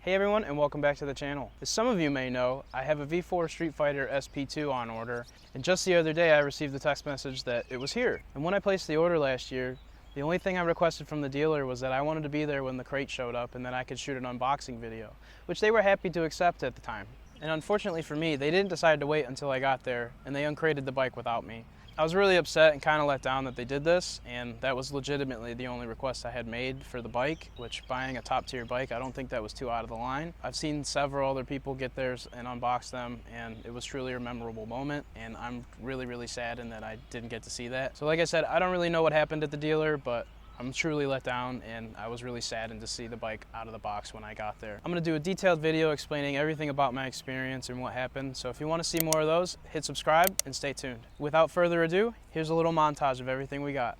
Hey everyone, and welcome back to the channel. As some of you may know, I have a V4 Streetfighter SP2 on order, and just the other day I received a text message that it was here. And when I placed the order last year, the only thing I requested from the dealer was that I wanted to be there when the crate showed up and that I could shoot an unboxing video, which they were happy to accept at the time. And unfortunately for me, they didn't decide to wait until I got there, and they uncrated the bike without me. I was really upset and kind of let down that they did this, and that was legitimately the only request I had made for the bike, which buying a top tier bike, I don't think that was too out of the line. I've seen several other people get theirs and unbox them, and it was truly a memorable moment, and I'm really saddened that I didn't get to see that. So like I said, I don't really know what happened at the dealer, but I'm truly let down, and I was really saddened to see the bike out of the box when I got there. I'm going to do a detailed video explaining everything about my experience and what happened, so if you want to see more of those, hit subscribe and stay tuned. Without further ado, here's a little montage of everything we got.